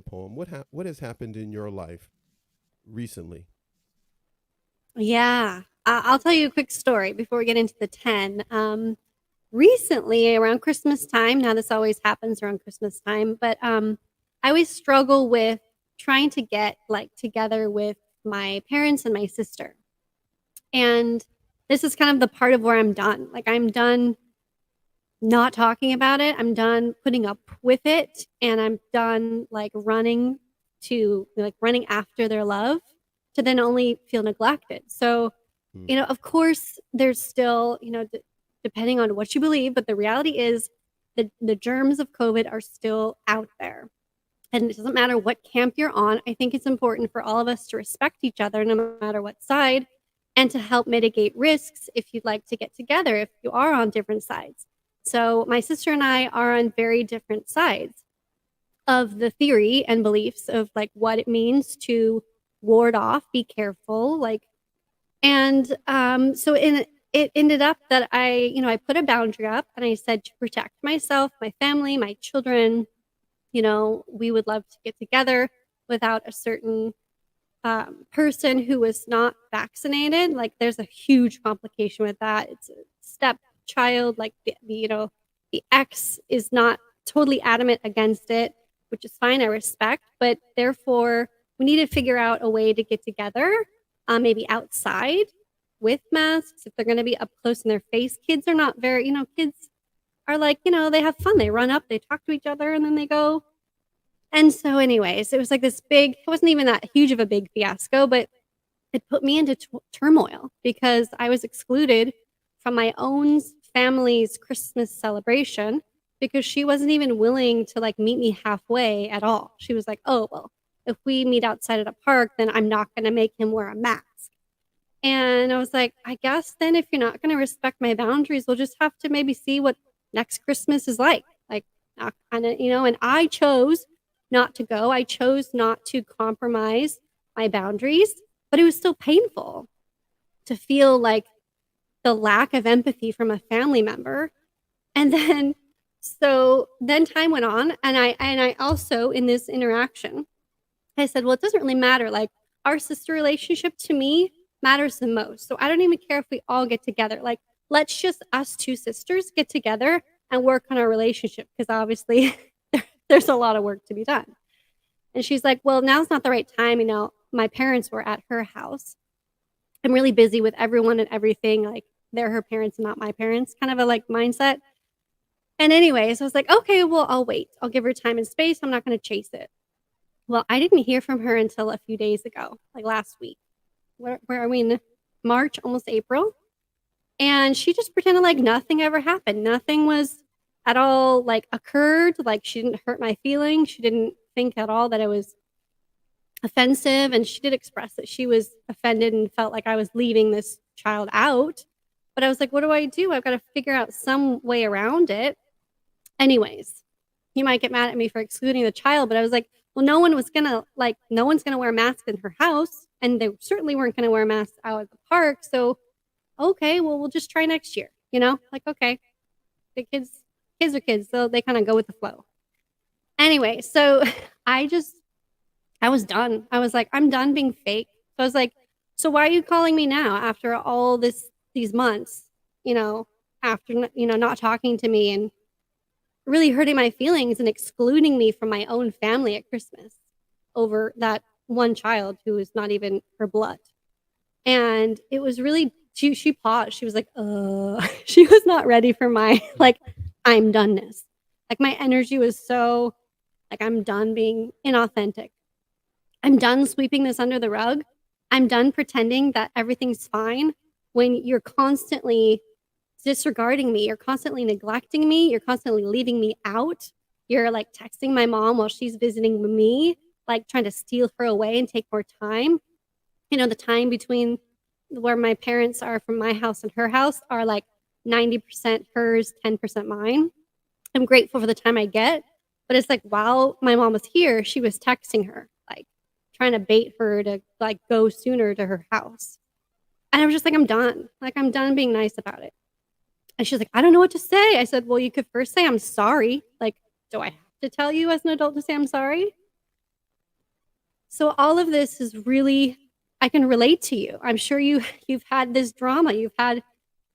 poem. What has happened in your life recently? Yeah. I'll tell you a quick story before we get into the 10. Recently, around Christmas time, now this always happens around Christmas time, but I always struggle with trying to get like together with my parents and my sister. And this is kind of the part of where I'm done. Like, I'm done not talking about it. I'm done putting up with it. And I'm done like running after their love to then only feel neglected. So, Mm. of course, there's still, depending on what you believe, but the reality is the germs of COVID are still out there. And it doesn't matter what camp you're on. I think it's important for all of us to respect each other no matter what side and to help mitigate risks if you'd like to get together, if you are on different sides. So, my sister and I are on very different sides of the theory and beliefs of like what it means to ward off, be careful, like, and it ended up that I put a boundary up and I said to protect myself, my family, my children, we would love to get together without a certain person who was not vaccinated. Like, there's a huge complication with that. It's a stepchild. Like, the ex is not totally adamant against it, which is fine. I respect, but therefore, we need to figure out a way to get together, maybe outside with masks if they're going to be up close in their face. Kids are not very, kids are like, they have fun. They run up, they talk to each other, and then they go. And so, anyways, it was like this big, it wasn't even that huge of a big fiasco, but it put me into turmoil because I was excluded from my own family's Christmas celebration because she wasn't even willing to like meet me halfway at all. She was like, "Oh, well, if we meet outside at a park, then I'm not going to make him wear a mask." And I was like, "I guess then if you're not going to respect my boundaries, we'll just have to maybe see what next Christmas is like." Like, not kind of, and I chose not to go. I chose not to compromise my boundaries, but it was still painful to feel like the lack of empathy from a family member. And then time went on and I also in this interaction I said, well, it doesn't really matter. Like, our sister relationship to me matters the most. So I don't even care if we all get together. Like, let's just us two sisters get together and work on our relationship because obviously there's a lot of work to be done. And she's like, well, now's not the right time. My parents were at her house. I'm really busy with everyone and everything. Like, they're her parents and not my parents, kind of a like mindset. And anyways, I was like, okay, well, I'll wait. I'll give her time and space. I'm not going to chase it. Well, I didn't hear from her until a few days ago, like last week. Where are we in March, almost April? And she just pretended like nothing ever happened. Nothing was at all like occurred. Like, she didn't hurt my feelings. She didn't think at all that it was offensive. And she did express that she was offended and felt like I was leaving this child out. But I was like, what do I do? I've got to figure out some way around it. Anyways, you might get mad at me for excluding the child, but I was like, well, no one's gonna wear a mask in her house, and they certainly weren't gonna wear masks out at the park. So, okay, well, we'll just try next year. Like, okay, the kids are kids, so they kind of go with the flow. Anyway, so I just I was done. I was like, I'm done being fake. So I was like, so why are you calling me now after all these months? After not talking to me and really hurting my feelings and excluding me from my own family at Christmas over that one child who is not even her blood. And it was really she paused. She was like, she was not ready for my like I'm doneness. Like, my energy was so like, I'm done being inauthentic. I'm done sweeping this under the rug. I'm done pretending that everything's fine when you're constantly disregarding me. You're constantly neglecting me. You're constantly leaving me out. You're like texting my mom while she's visiting me, like trying to steal her away and take more time. The time between where my parents are from my house and her house are like 90% hers, 10% mine. I'm grateful for the time I get, but it's like while my mom was here, she was texting her, like trying to bait her to like go sooner to her house. And I was just like, I'm done. Like, I'm done being nice about it. And she's like, I don't know what to say. I said, well, you could first say I'm sorry. Like, do I have to tell you as an adult to say I'm sorry? So all of this is really, I can relate to you. I'm sure you've had this drama, you've had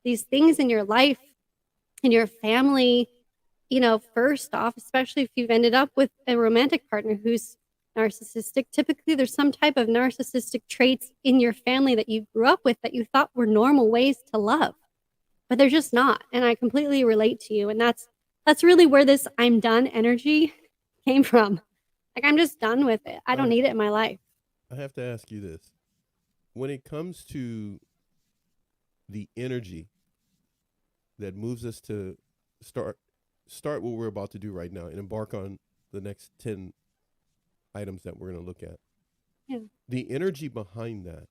these things in your life, in your family, first off, especially if you've ended up with a romantic partner who's narcissistic. Typically, there's some type of narcissistic traits in your family that you grew up with that you thought were normal ways to love, but they're just not. And I completely relate to you. And that's really where this "I'm done" energy came from. Like, I'm just done with it. I don't I need it in my life. I have to ask you this: when it comes to the energy that moves us to start start what we're about to do right now and embark on the next 10 items that we're going to look at. Yeah. The energy behind that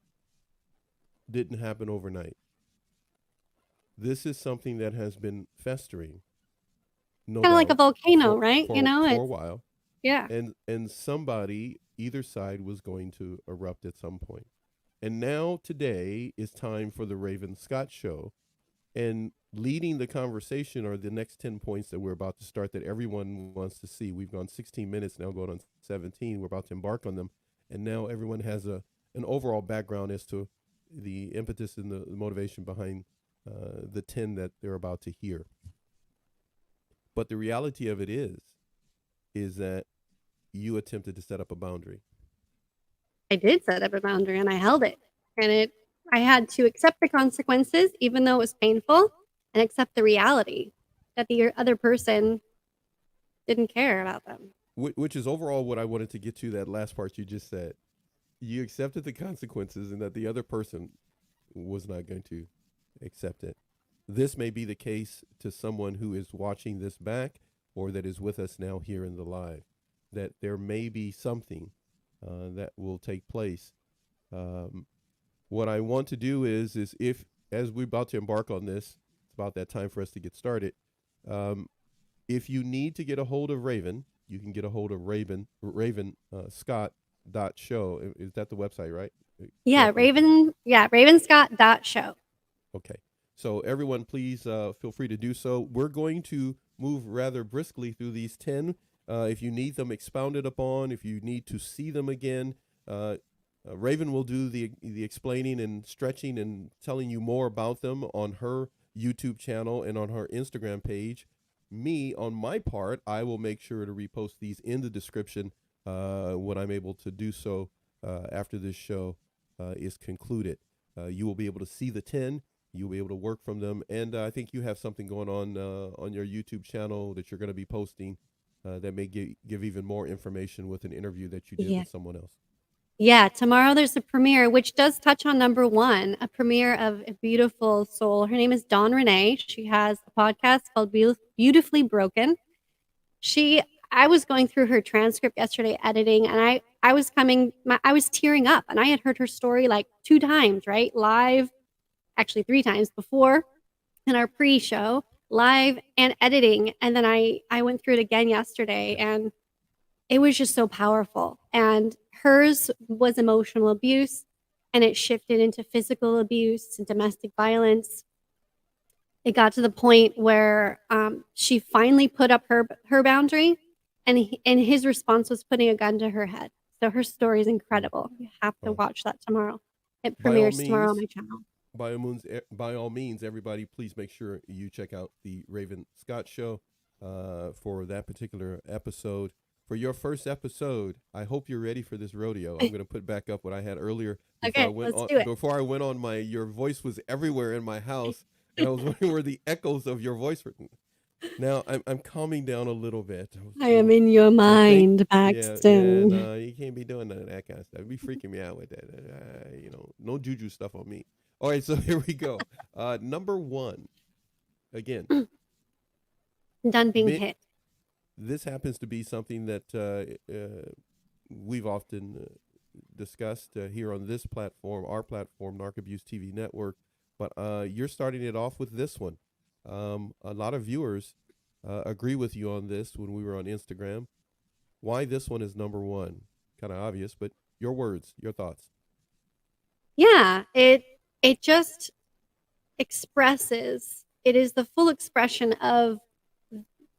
didn't happen overnight. This is something that has been festering, no Kind of like a doubt, volcano, for right? for a It's, while, yeah. and somebody either side was going to erupt at some point. And now today is time for the Raven Scott show, and leading the conversation are the next 10 points that we're about to start that everyone wants to see. We've gone 16 minutes now, going on 17. We're about to embark on them. And now everyone has an overall background as to the impetus and the motivation behind the 10 that they're about to hear. But the reality of it is that you attempted to set up a boundary. I did set up a boundary and I held it. And I had to accept the consequences, even though it was painful, and accept the reality that the other person didn't care about them. Which is overall what I wanted to get to, that last part you just said. You accepted the consequences and that the other person was not going to accept it. This may be the case to someone who is watching this back or that is with us now here in the live, that there may be something that will take place. What I want to do is if, as we're about to embark on this, it's about that time for us to get started. If you need to get a hold of Raven, you can get a hold of Raven Scott .show. Is that the website, right? Yeah, Ravenscott.show. Okay. So everyone, please feel free to do so. We're going to move rather briskly through these 10. If you need them expounded upon, if you need to see them again, Raven will do the explaining and stretching and telling you more about them on her YouTube channel and on her Instagram page. Me, on my part, I will make sure to repost these in the description when I'm able to do so after this show is concluded. You will be able to see the 10. You'll be able to work from them. And I think you have something going on your YouTube channel that you're going to be posting that may give even more information with an interview that you did with someone else. Yeah, tomorrow there's a premiere, which does touch on number one, a premiere of a beautiful soul. Her name is Dawn Renee. She has a podcast called Beautifully Broken. I was going through her transcript yesterday editing, and I was tearing up, and I had heard her story like 2 times, right? Live, actually 3 times before in our pre-show, live and editing. And then I went through it again yesterday, and it was just so powerful. And hers was emotional abuse, and it shifted into physical abuse and domestic violence. It got to the point where she finally put up her boundary, and his response was putting a gun to her head. So her story is incredible. You have to watch that tomorrow. It premieres tomorrow on my channel. By all means, everybody, please make sure you check out the Raven Scott show for that particular episode. For your first episode, I hope you're ready for this rodeo. I'm going to put back up what I had earlier. Let's do it. Before I went on, your voice was everywhere in my house, and I was wondering where the echoes of your voice were. Now I'm calming down a little bit. I am in your mind, Paxton. Yeah, no, you can't be doing none of that kind of stuff. It'd be freaking me out with that. No juju stuff on me. All right, so here we go. Number 1, again. Done being hit. This happens to be something that we've often discussed here on this platform, our platform, Narc Abuse TV Network. But you're starting it off with this one. A lot of viewers agree with you on this when we were on Instagram. Why this one is number 1? Kind of obvious, but your words, your thoughts. Yeah, it just expresses. It is the full expression of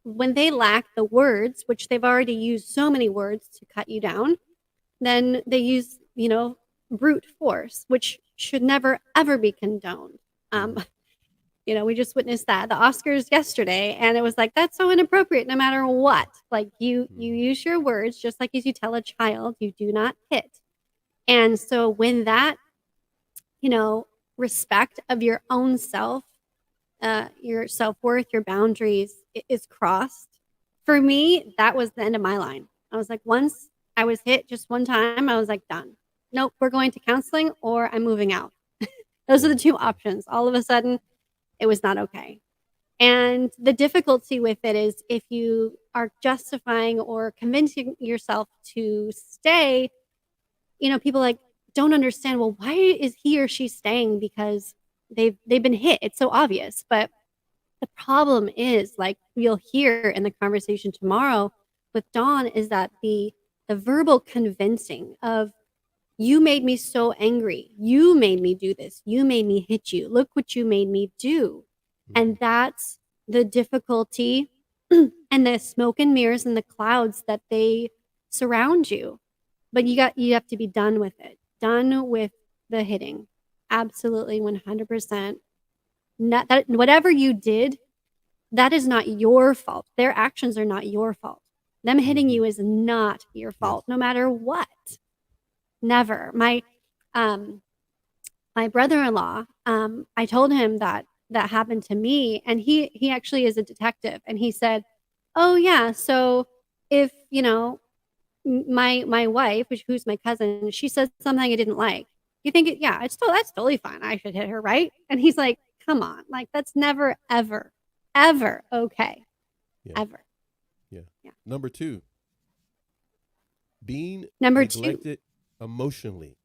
when they lack the words, which they've already used so many words to cut you down. then they use, brute force, which should never, ever be condoned. Mm-hmm. We just witnessed that the Oscars yesterday, and it was like, that's so inappropriate no matter what. Like you use your words just like as you tell a child, you do not hit. And so when that, respect of your own self, your self-worth, your boundaries is crossed, for me, that was the end of my line. I was like, once I was hit just one time, I was like, done. Nope, we're going to counseling or I'm moving out. Those are the two options. All of a sudden, it was not okay. And the difficulty with it is if you are justifying or convincing yourself to stay, people like don't understand, well, why is he or she staying? Because they've been hit. It's so obvious. But the problem is, like you'll hear in the conversation tomorrow with Dawn, is that the verbal convincing of, you made me so angry. You made me do this. You made me hit you. Look what you made me do. And that's the difficulty and the smoke and mirrors and the clouds that they surround you. But you have to be done with it. Done with the hitting. Absolutely 100%. Not that whatever you did, that is not your fault. Their actions are not your fault. Them hitting you is not your fault, no matter what. Never. My brother-in-law, I told him that happened to me, and he actually is a detective, and he said, oh yeah, so if my wife, who's my cousin, she said something I didn't like, you think that's totally fine, I should hit her, right? And he's like, come on, like that's never ever okay. Ever. Yeah. Number 2, being Number 2, neglected emotionally.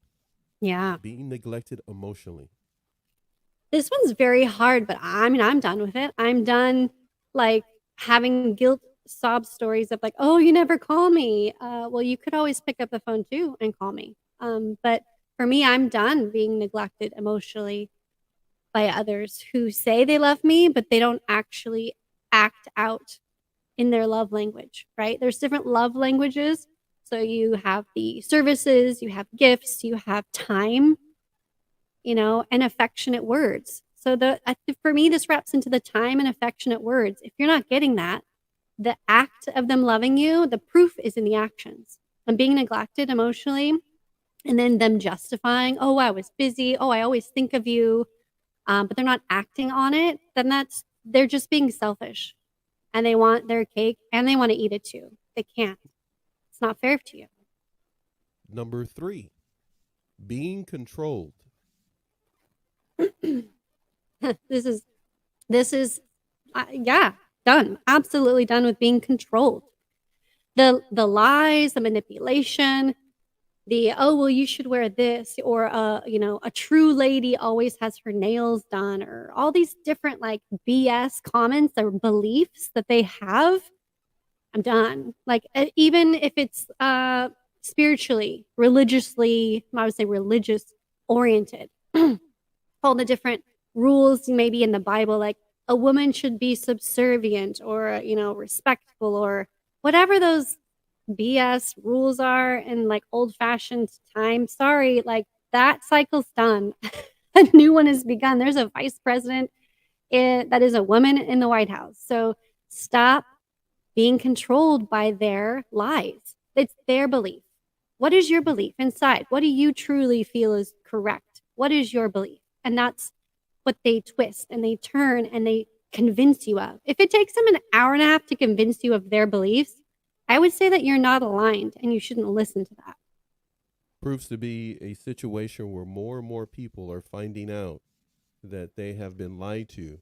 Yeah. Being neglected emotionally. This one's very hard, but I mean, I'm done with it. I'm done, like, having guilt sob stories of like, oh, you never call me. Well, you could always pick up the phone too and call me. But for me, I'm done being neglected emotionally by others who say they love me, but they don't actually act out in their love language, right? There's different love languages. So you have the services, you have gifts, you have time, and affectionate words. So for me, this wraps into the time and affectionate words. If you're not getting that, the act of them loving you, the proof is in the actions. And being neglected emotionally, and then them justifying, oh, I was busy. Oh, I always think of you. But they're not acting on it. Then they're just being selfish, and they want their cake and they want to eat it too. They can't. It's not fair to you. Number 3, being controlled. This is done. Absolutely done with being controlled. The lies, the manipulation, the, oh, well, you should wear this, or a true lady always has her nails done, or all these different like BS comments or beliefs that they have. I'm done. Like, even if it's spiritually, religiously, I would say religious oriented. All the different rules maybe in the Bible, like a woman should be subservient or, respectful, or whatever those BS rules are in like old fashioned time. Sorry, like that cycle's done. A new one has begun. There's a vice president that is a woman in the White House. So stop being controlled by their lies. It's their belief. What is your belief inside? What do you truly feel is correct? What is your belief? And that's what they twist and they turn and they convince you of. If it takes them an hour and a half to convince you of their beliefs, I would say that you're not aligned and you shouldn't listen to that. Proves to be a situation where more and more people are finding out that they have been lied to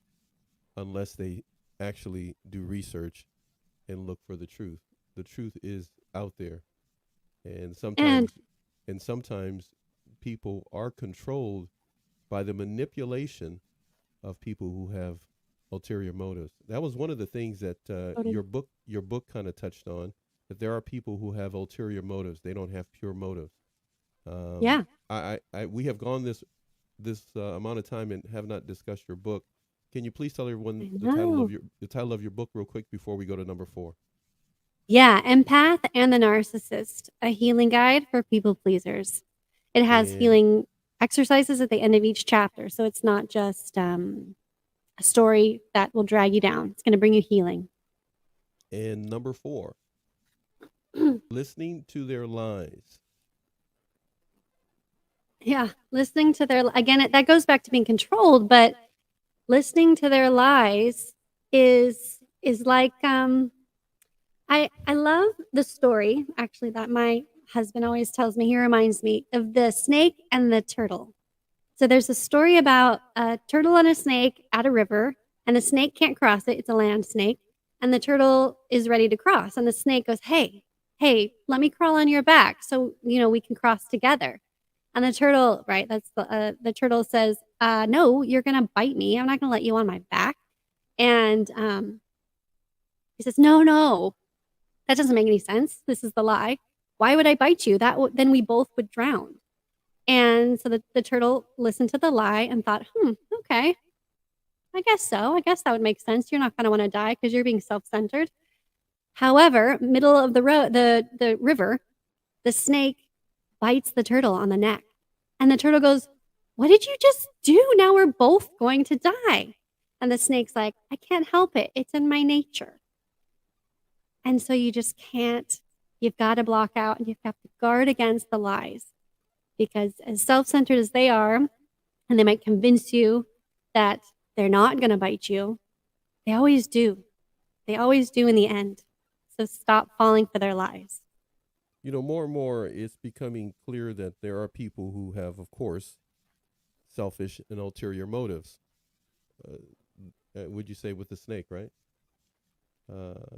unless they actually do research and look for the truth. The truth is out there. And sometimes people are controlled by the manipulation of people who have ulterior motives. That was one of the things that your book kind of touched on, that there are people who have ulterior motives. They don't have pure motives. We have gone this amount of time and have not discussed your book. Can you please tell everyone the title of your book real quick before we go to number 4? Yeah, Empath and the Narcissist, a healing guide for people pleasers. It has And healing exercises at the end of each chapter, so it's not just a story that will drag you down. It's going to bring you healing. number 4, listening to their lies. Yeah, listening to their again, that goes back to being controlled, but listening to their lies is like I love the story actually that my husband always tells me. He reminds me of the snake and the turtle. So there's a story about a turtle and a snake at a river, and the snake can't cross it. It's a land snake, and the turtle is ready to cross, and the snake goes, "Hey, hey, let me crawl on your back so we can cross together." And the turtle, right? That's the turtle says, "No, you're gonna bite me. I'm not gonna let you on my back." And he says, "No, no, that doesn't make any sense. This is the lie. Why would I bite you? Then we both would drown." And so the turtle listened to the lie and thought, okay, I guess so. I guess that would make sense. You're not going to want to die because you're being self-centered. However, middle of the road, the river, the snake bites the turtle on the neck. And the turtle goes, "What did you just do? Now we're both going to die." And the snake's like, "I can't help it. It's in my nature." And so you just can't, you've got to block out and you've got to guard against the lies. Because as self-centered as they are, and they might convince you that they're not going to bite you, they always do. They always do in the end. So stop falling for their lies. More and more, it's becoming clear that there are people who have, of course, selfish and ulterior motives. Uh, would you say with the snake, right?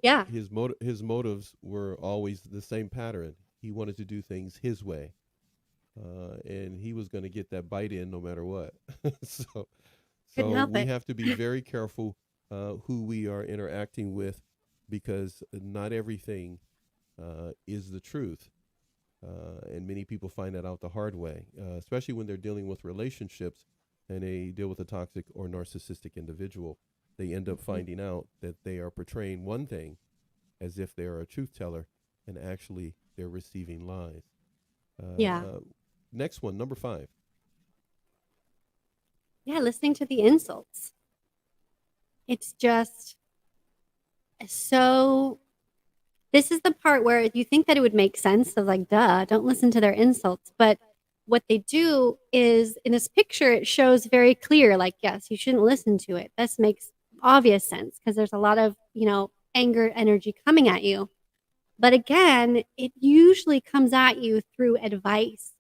Yeah. His motives were always the same pattern. He wanted to do things his way, and he was going to get that bite in no matter what. so, Couldn't so help we it. have to be very careful who we are interacting with, because not everything is the truth. And many people find that out the hard way, especially when they're dealing with relationships and they deal with a toxic or narcissistic individual. They end up finding out that they are portraying one thing as if they are a truth teller, and actually they're receiving lies. Yeah. Next one, number 5. Yeah, listening to the insults. It's just so. This is the part where you think that it would make sense of like, duh, don't listen to their insults. But what they do is in this picture, it shows very clear, like, yes, you shouldn't listen to it. This makes obvious sense because there's a lot of, anger energy coming at you. But again, it usually comes at you through advice.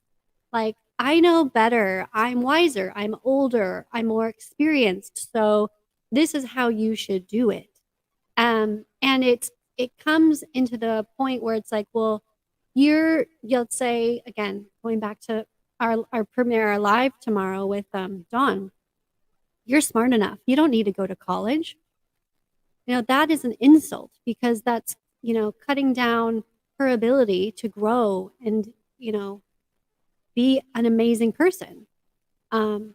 Like, I know better. I'm wiser. I'm older. I'm more experienced. So this is how you should do it. And it comes into the point where it's like, well, you'll say again, going back to our premiere live tomorrow with Dawn, you're smart enough. You don't need to go to college. That is an insult because that's, cutting down her ability to grow and, be an amazing person. And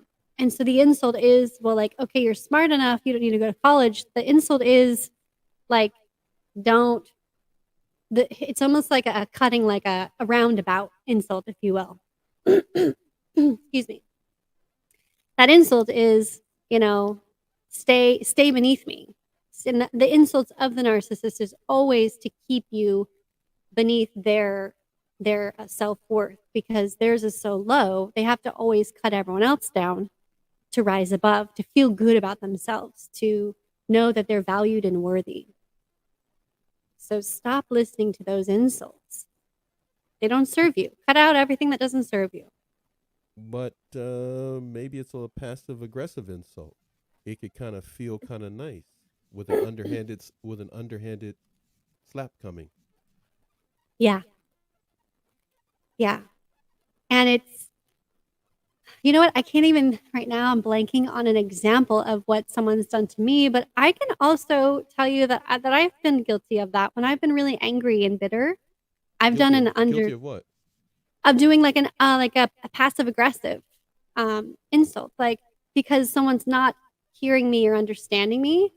so the insult is, well, like, okay, you're smart enough. You don't need to go to college. The insult is like, don't, it's almost like a cutting, like a roundabout insult, if you will. Excuse me. That insult is, stay beneath me. And the insults of the narcissist is always to keep you beneath their self-worth, because theirs is so low. They have to always cut everyone else down to rise above, to feel good about themselves, to know that they're valued and worthy. So stop listening to those insults. They don't serve you. Cut out everything that doesn't serve you. But maybe it's a passive aggressive insult. It could kind of feel kind of nice with an underhanded slap coming. Yeah. Yeah. And it's, you know what? I can't even right now. I'm blanking on an example of what someone's done to me, but I can also tell you that I've been guilty of that. When I've been really angry and bitter, I've done Guilty of what? of doing like a passive aggressive insult, like because someone's not hearing me or understanding me,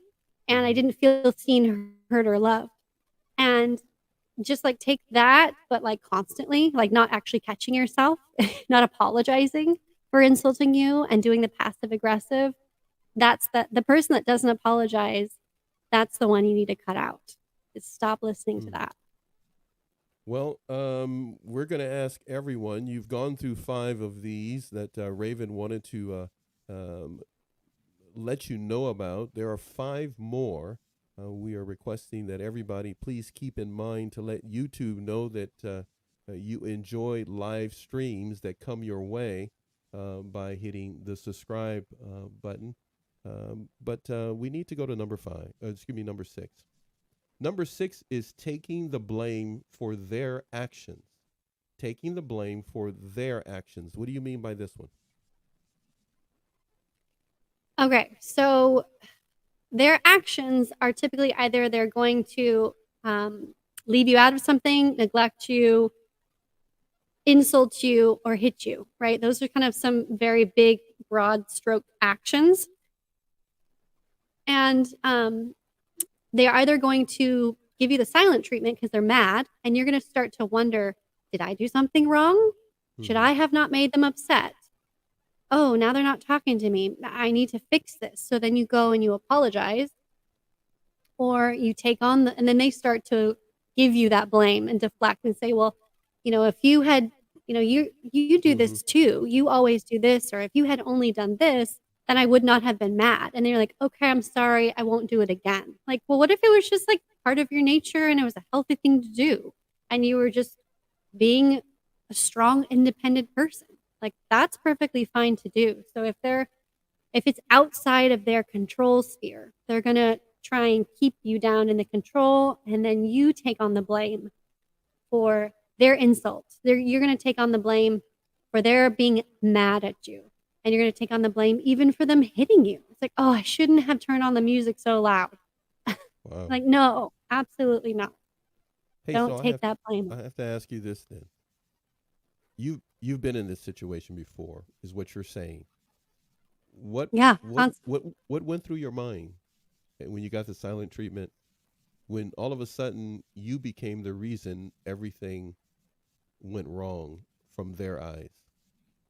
and I didn't feel seen, heard, or loved. And just like take that, but like constantly, like not actually catching yourself, not apologizing for insulting you and doing the passive aggressive. That's the person that doesn't apologize. That's the one you need to cut out. Just stop listening to Mm. that. Well, we're going to ask everyone. You've gone through 5 of these that Raven wanted to let you know about. There are 5 more. We are requesting that everybody please keep in mind to let YouTube know that you enjoy live streams that come your way by hitting the subscribe button. But we need to go to number 5. Excuse me, number 6. Number 6 is taking the blame for their actions. Taking the blame for their actions. What do you mean by this one? Okay, so their actions are typically either they're going to leave you out of something, neglect you, insult you, or hit you, right? Those are kind of some very big, broad stroke actions. And they're either going to give you the silent treatment because they're mad, and you're going to start to wonder, did I do something wrong? Should I have not made them upset? Oh, now they're not talking to me. I need to fix this. So then you go and you apologize, or you take on and then they start to give you that blame and deflect and say, well, if you had, you do Mm-hmm. this too. You always do this, or if you had only done this, then I would not have been mad. And they're like, okay, I'm sorry, I won't do it again. Like, well, what if it was just like part of your nature and it was a healthy thing to do, and you were just being a strong, independent person? Like, that's perfectly fine to do. So if it's outside of their control sphere, they're going to try and keep you down in the control, and then you take on the blame for their insults. You're going to take on the blame for their being mad at you, and you're going to take on the blame even for them hitting you. It's like, oh, I shouldn't have turned on the music so loud. Wow. Like, no, absolutely not. Hey, Don't so take that blame. I have to ask you this then. You've been in this situation before, is what you're saying. What Yeah, what went through your mind when you got the silent treatment? When all of a sudden you became the reason everything went wrong from their eyes.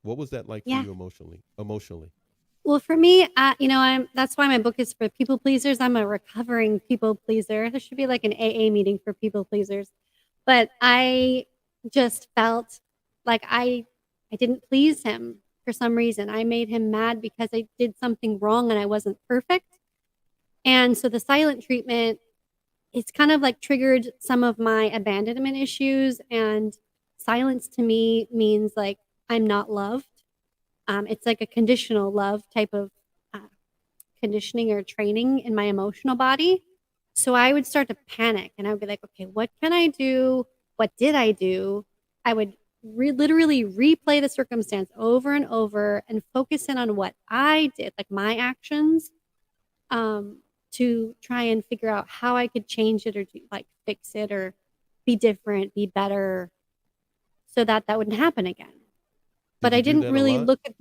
What was that like for yeah. you emotionally? Emotionally. Well, for me, that's why my book is for people pleasers. I'm a recovering people pleaser. There should be like an AA meeting for people pleasers. But I just felt like I didn't please him for some reason. I made him mad because I did something wrong and I wasn't perfect. And so the silent treatment, it's kind of like triggered some of my abandonment issues. And silence to me means like I'm not loved. It's like a conditional love type of uh, conditioning or training in my emotional body. So I would start to panic and I would be like, okay, what can I do? What did I do? I would literally replay the circumstance over and over and focus in on what I did, like my actions, to try and figure out how I could change it or like fix it or be different, be better, so that wouldn't happen again. Did But you I do didn't that a really lot? look at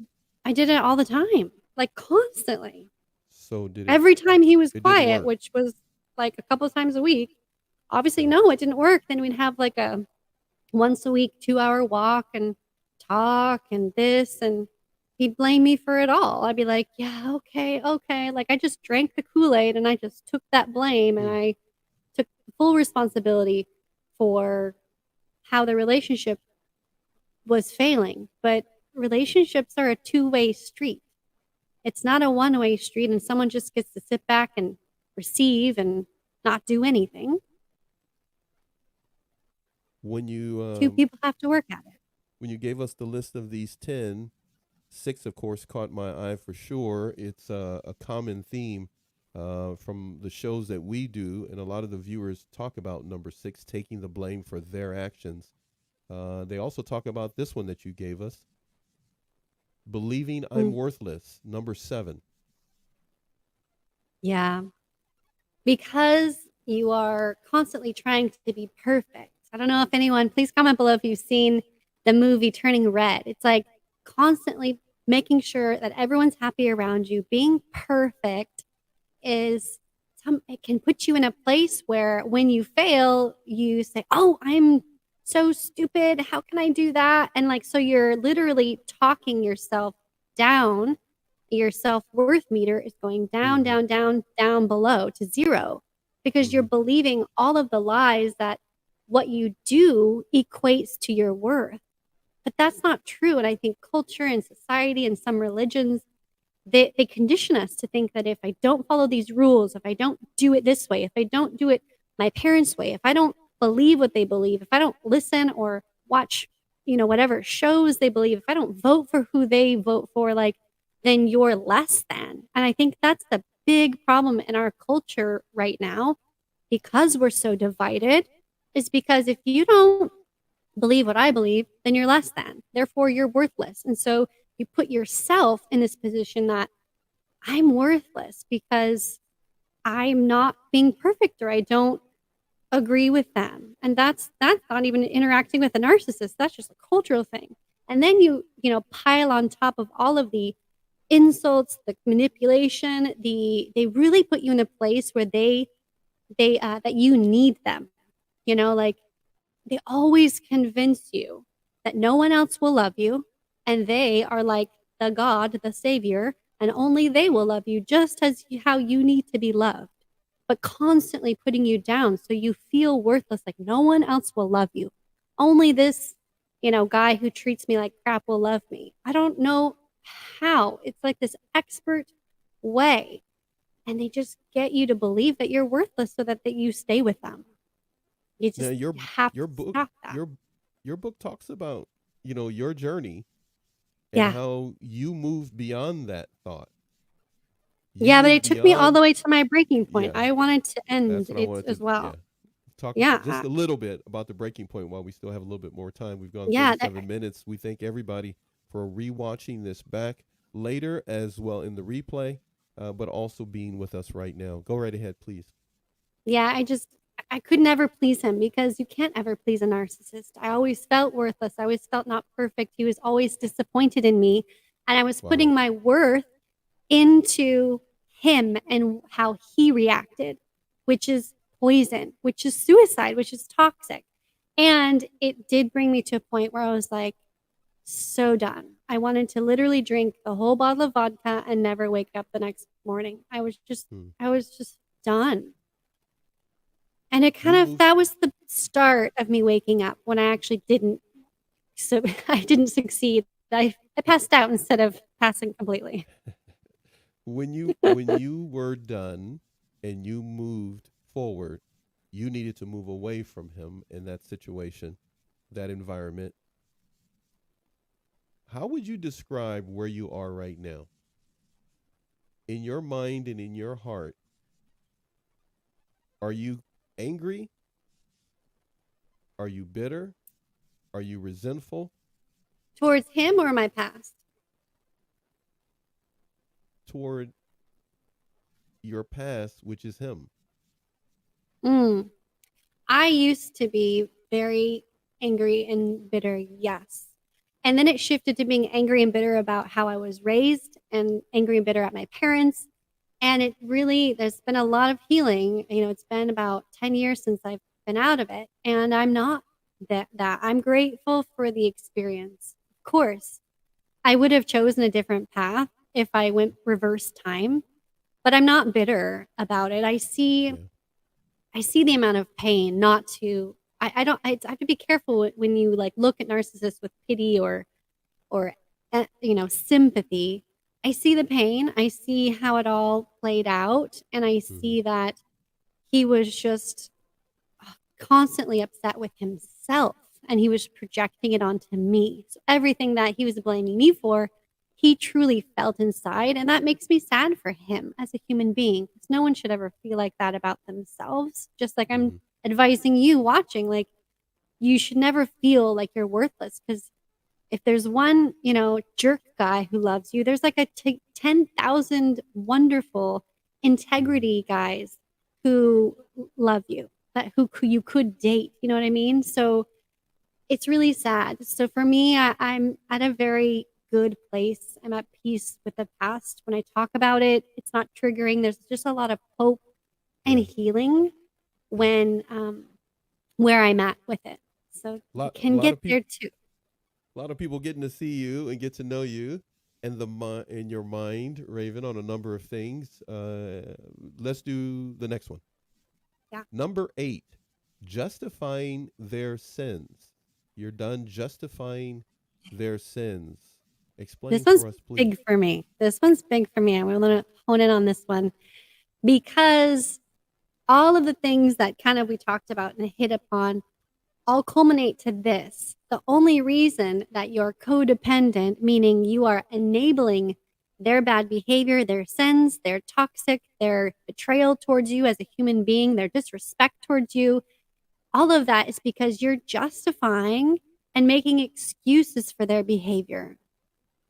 I did it all the time, like constantly. So did Every time he was it didn't quiet, work? which was like a couple of times a week, obviously no, it didn't work. Then we'd have like a once a week 2-hour walk and talk and this, and he'd blame me for it all. I'd be like, yeah, okay, okay. Like I just drank the Kool-Aid and I just took that blame and Hmm. I took full responsibility for how the relationship was failing. But relationships are a two-way street. It's not a one-way street and someone just gets to sit back and receive and not do anything. When you Two people have to work at it. when you gave us the list of these 10, 6 of course caught my eye for sure. It's a common theme from the shows that we do, and a lot of the viewers talk about number 6, taking the blame for their actions. They also talk about this one that you gave us, believing I'm Mm, worthless, number 7. yeah. Because you are constantly trying to be perfect. I don't know if anyone, please comment below if you've seen the movie Turning Red. It's like constantly making sure that everyone's happy around you. Being perfect is it can put you in a place where when you fail, you say, "Oh, I'm so stupid. How can I do that?" And like, so you're literally talking yourself down. Your self-worth meter is going down, Mm-hmm. down, down, down below to zero because you're Mm-hmm. believing all of the lies that what you do equates to your worth. But that's not true. And I think culture and society and some religions, they condition us to think that if I don't follow these rules, if I don't do it this way, if I don't do it my parents' way, if I don't believe what they believe, if I don't listen or watch, whatever shows they believe, if I don't vote for who they vote for, like, then you're less than. And I think that's the big problem in our culture right now because we're so divided, is because if you don't believe what I believe, then you're less than. Therefore, you're worthless. And so you put yourself in this position that I'm worthless because I'm not being perfect or I don't agree with them. And that's not even interacting with a narcissist. That's just a cultural thing. And then you pile on top of all of the insults, the manipulation, they really put you in a place where they that you need them. Like they always convince you that no one else will love you and they are like the God, the savior, and only they will love you just as how you need to be loved, but constantly putting you down so you feel worthless, like no one else will love you. Only this, guy who treats me like crap will love me. I don't know how. It's like this expert way. And they just get you to believe that you're worthless so that you stay with them. You Now just have your to book stop that. your book talks about, your journey and Yeah. how you move beyond that thought. You Yeah, but move it took me all beyond. the way to my breaking point. Yeah, I wanted to end that's what I it wanted as to. well. Yeah, talk Yeah, just a little bit about the breaking point while we still have a little bit more time. We've gone yeah, 37 minutes. We thank everybody for rewatching this back later as well in the replay, but also being with us right now. Go right ahead, please. yeah. I could never please him because you can't ever please a narcissist. I always felt worthless. I always felt not perfect. He was always disappointed in me, and I was Wow. putting my worth into him and how he reacted, which is poison, which is suicide, which is toxic. And it did bring me to a point where I was like, so done. I wanted to literally drink the whole bottle of vodka and never wake up the next morning. Hmm. I was just done. And it You kind of, moved. that was the start of me waking up when I actually didn't. So I didn't succeed. I passed out instead of passing completely. When you were done and you moved forward, you needed to move away from him in that situation, that environment. How would you describe where you are right now? In your mind and in your heart, are you angry? Are you bitter? Are you resentful Towards him or my past? toward your past, which is him? Mm. I used to be very angry and bitter, yes. And then it shifted to being angry and bitter about how I was raised and angry and bitter at my parents. And it really, there's been a lot of healing. It's been about 10 years since I've been out of it. And I'm not that. I'm grateful for the experience. Of course, I would have chosen a different path if I went reverse time, but I'm not bitter about it. Yeah. I see the amount of pain not to I don't I have to be careful when you like look at narcissists with pity or sympathy. I see the pain. I see how it all played out and I Mm-hmm. see that he was just constantly upset with himself and he was projecting it onto me. So everything that he was blaming me for, he truly felt inside. And that makes me sad for him as a human being because no one should ever feel like that about themselves. Just like I'm Mm-hmm. advising you watching, like, you should never feel like you're worthless because if there's one, jerk guy who loves you, there's like 10,000 wonderful Mm-hmm. integrity guys who love you, that who you could date. You know what I mean? So it's really sad. So for me, I'm at a very good place. I'm at peace with the past. When I talk about it, it's not triggering. There's just a lot of hope and Yeah. healing when where I'm at with it. So you A can lot get of there people, too. a lot of people getting to see you and get to know you and in your mind, Raven, on a number of things. Let's do the next one. Yeah. Number 8, justifying their sins. You're done justifying their sins. This Explain one's for us, please. big for me. This one's big for me. I'm going to hone in on this one because all of the things that kind of we talked about and hit upon all culminate to this. The only reason that you're codependent, meaning you are enabling their bad behavior, their sins, their toxic, their betrayal towards you as a human being, their disrespect towards you, all of that is because you're justifying and making excuses for their behavior.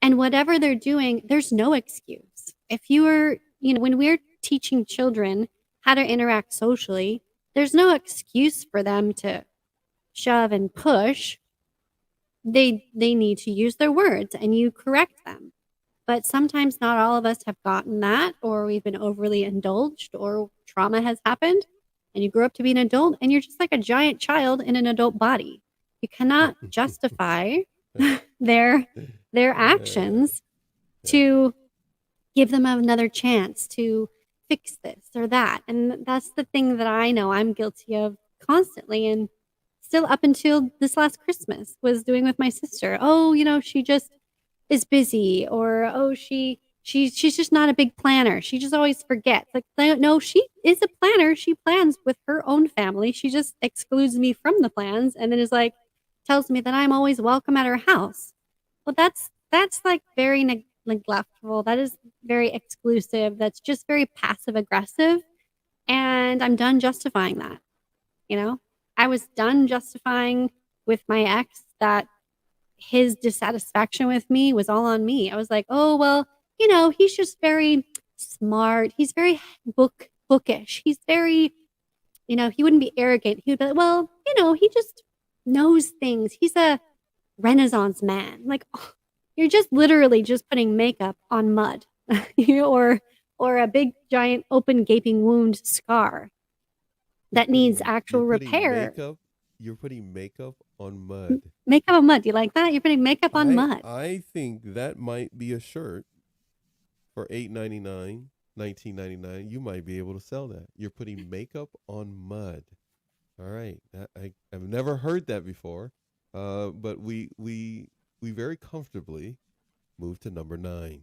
And whatever they're doing, there's no excuse. If you were, when we're teaching children how to interact socially, there's no excuse for them to shove and push. They need to use their words and you correct them. But sometimes not all of us have gotten that, or we've been overly indulged, or trauma has happened, and you grow up to be an adult and you're just like a giant child in an adult body. You cannot justify their their Yeah. actions to give them another chance to fix this or that. And that's the thing that I know I'm guilty of constantly. And still up until this last Christmas was doing with my sister. Oh, she just is busy, or oh, she's just not a big planner. She just always forgets. Like, no, she is a planner. She plans with her own family. She just excludes me from the plans and then is like tells me that I'm always welcome at her house. Well, that's like very neglectful. That is very exclusive. That's just very passive aggressive. And I'm done justifying that. You know, I was done justifying with my ex that his dissatisfaction with me was all on me. I was like, oh, well, he's just very smart. He's very bookish. He's very, he wouldn't be arrogant. He would be like, well, he just knows things. He's a Renaissance man. Like, oh, you're just literally just putting makeup on mud, or a big giant open gaping wound scar that needs You're actual putting repair. makeup. You're putting makeup on mud. Makeup on mud. Do you like that? You're putting makeup on mud. I think that might be a shirt for $8.99, $19.99. You might be able to sell that. You're putting makeup on mud. All right, I've never heard that before, but we very comfortably move to number 9.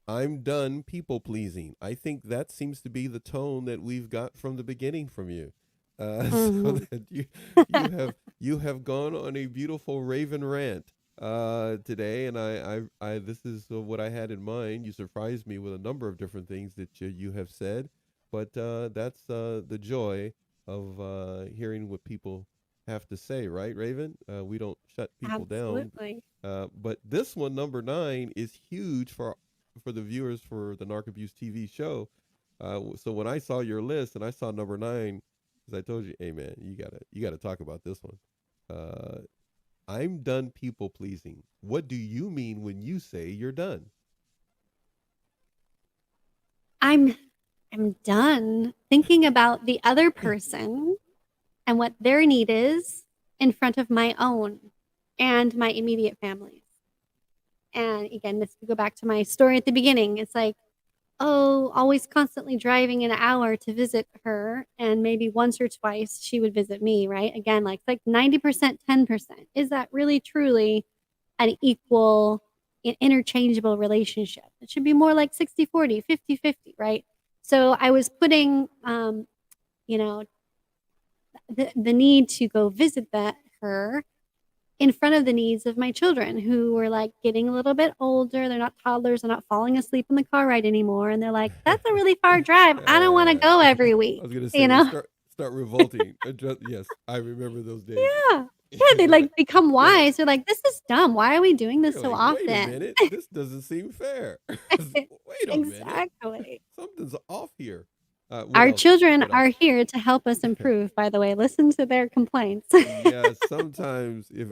I'm done people pleasing. I think that seems to be the tone that we've got from the beginning from you. So Mhm. that you have gone on a beautiful Raven rant today, and I this is what I had in mind. You surprised me with a number of different things that you have said, but that's the joy of hearing what people have to say, right, Raven? We don't shut people down, Absolutely. but this one, number 9, is huge for the viewers for the Narc Abuse TV show. So when I saw your list and I saw number 9, because I told you, hey man, you gotta talk about this one. Uh, I'm done people pleasing. What do you mean when you say you're done? I'm I'm done thinking about the other person and what their need is in front of my own and my immediate families. And again, this could go back to my story at the beginning. It's like, oh, always constantly driving an hour to visit her, and maybe once or twice she would visit me, right? Again, like it's like 90%, 10%. Is that really truly an equal, interchangeable relationship? It should be more like 60-40, 50-50, right? So I was putting, you know, the need to go visit her in front of the needs of my children who were like getting a little bit older. They're not toddlers. They're not falling asleep in the car ride anymore. And they're like, that's a really far drive. I don't want to go I every week, was gonna you say know? start revolting. Yes, I remember those days. Yeah. Yeah. They You're like, like become yeah. wise. They're like, this is dumb. Why are we doing this You're so like, wait a often? minute, this doesn't seem fair. Wait a minute, Exactly. something's off here. What Our else? children What else? are here to help us improve, by the way. Listen to their complaints. Yeah, sometimes if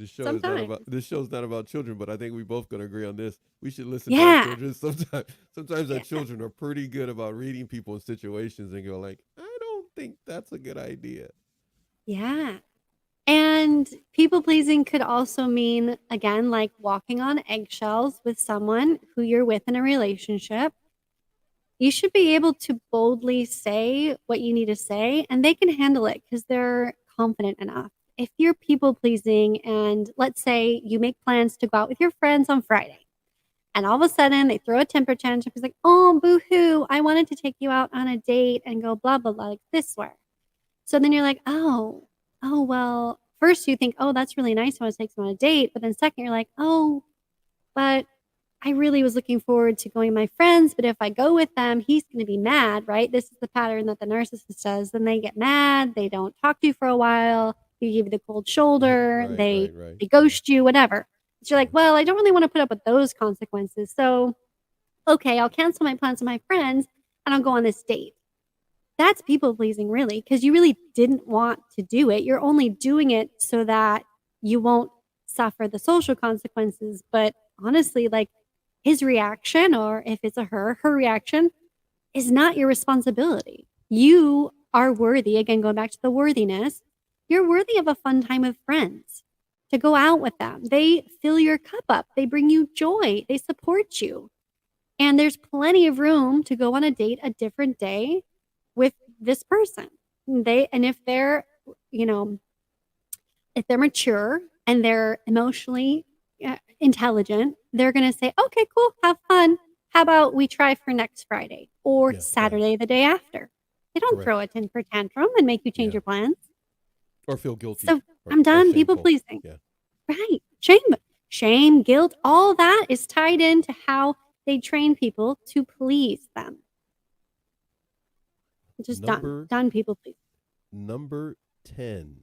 sometimes. This show's not about children, but I think we both gonna agree on this. We should listen to our Yeah. children. Sometimes our Yeah. children are pretty good about reading people in situations and go like, I don't think that's a good idea. Yeah. And people pleasing could also mean, again, like walking on eggshells with someone who you're with in a relationship. You should be able to boldly say what you need to say, and they can handle it because they're confident enough. If you're people pleasing, and let's say you make plans to go out with your friends on Friday, and all of a sudden they throw a temper tantrum, it's like, oh, boo hoo, I wanted to take you out on a date and go blah, blah, blah, like this way. So then you're like, oh, well, first you think, oh, that's really nice. I want to take someone on a date. But then second, you're like, oh, but I really was looking forward to going with my friends. But if I go with them, he's going to be mad, right? This is the pattern that the narcissist does. Then they get mad. They don't talk to you for a while. They give you the cold shoulder. Right, They right, right. they ghost you, whatever. So you're like, well, I don't really want to put up with those consequences. So, okay, I'll cancel my plans with my friends and I'll go on this date. That's people pleasing, really, because you really didn't want to do it. You're only doing it so that you won't suffer the social consequences. But honestly, like his reaction, or if it's a her reaction, is not your responsibility. You are worthy, again, going back to the worthiness, you're worthy of a fun time with friends, to go out with them. They fill your cup up, they bring you joy, they support you. And there's plenty of room to go on a date a different day with this person. And if they're, you know, if they're mature and they're emotionally intelligent, they're going to say, okay, cool, have fun. How about we try for next Friday or Yeah, yeah. Saturday the day after? They don't Correct. throw a temper tantrum and make you change Yeah. your plans. Or feel guilty. So or I'm done people shameful. pleasing. Yeah. Right. Shame, guilt, all that is tied into how they train people to please them. Just done people pleasing. Number 10.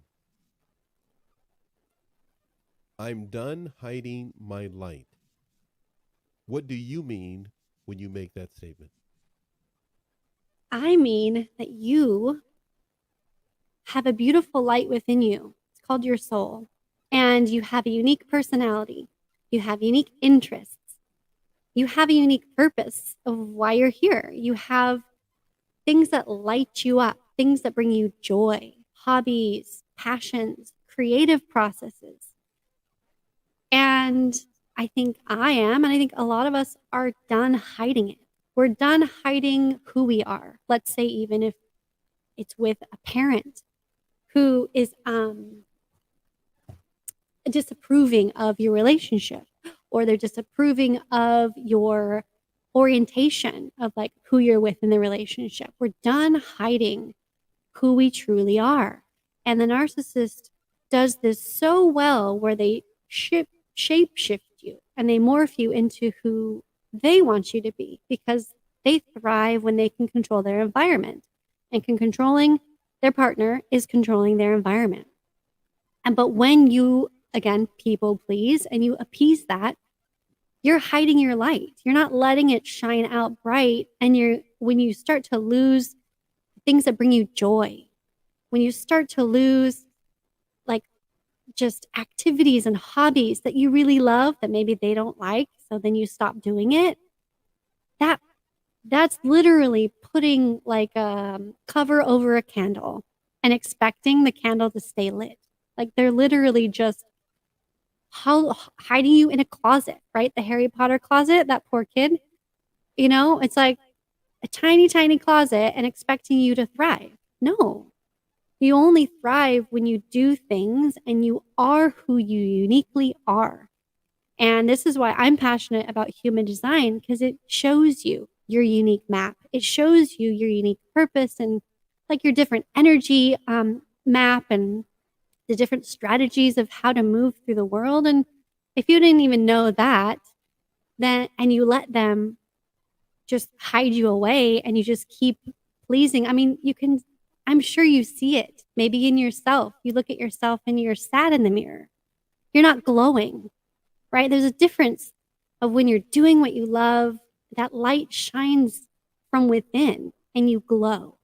I'm done hiding my light. What do you mean when you make that statement? I mean that you have a beautiful light within you. It's called your soul. And you have a unique personality. You have unique interests. You have a unique purpose of why you're here. You have things that light you up, things that bring you joy, hobbies, passions, creative processes. And I think I am, and I think a lot of us are done hiding it. We're done hiding who we are. Let's say even if it's with a parent who is disapproving of your relationship, or they're disapproving of your orientation of like who you're with in the relationship. We're done hiding who we truly are. And the narcissist does this so well where they shape shift you and they morph you into who they want you to be, because they thrive when they can control their environment, and controlling their partner is controlling their environment. But when you, again, people please and you appease that, you're hiding your light. You're not letting it shine out bright. And when you start to lose things that bring you joy, when you start to lose like just activities and hobbies that you really love that maybe they don't like, so then you stop doing it, that's literally putting like a cover over a candle and expecting the candle to stay lit. Like they're literally just hiding you in a closet, right? The Harry Potter closet, that poor kid. It's like a tiny, tiny closet and expecting you to thrive. No, you only thrive when you do things and you are who you uniquely are. And this is why I'm passionate about human design, because it shows you your unique map. It shows you your unique purpose and like your different energy map and the different strategies of how to move through the world. And if you didn't even know that, then and you let them just hide you away and you just keep pleasing. I mean, I'm sure you see it maybe in yourself. You look at yourself and you're sad in the mirror. You're not glowing, right? There's a difference of when you're doing what you love, that light shines from within and you glow.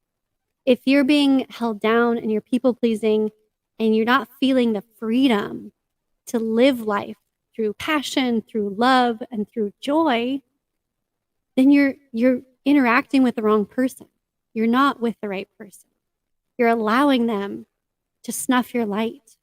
If you're being held down and you're people pleasing and you're not feeling the freedom to live life through passion, through love, and through joy, then you're interacting with the wrong person. You're not with the right person. You're allowing them to snuff your light.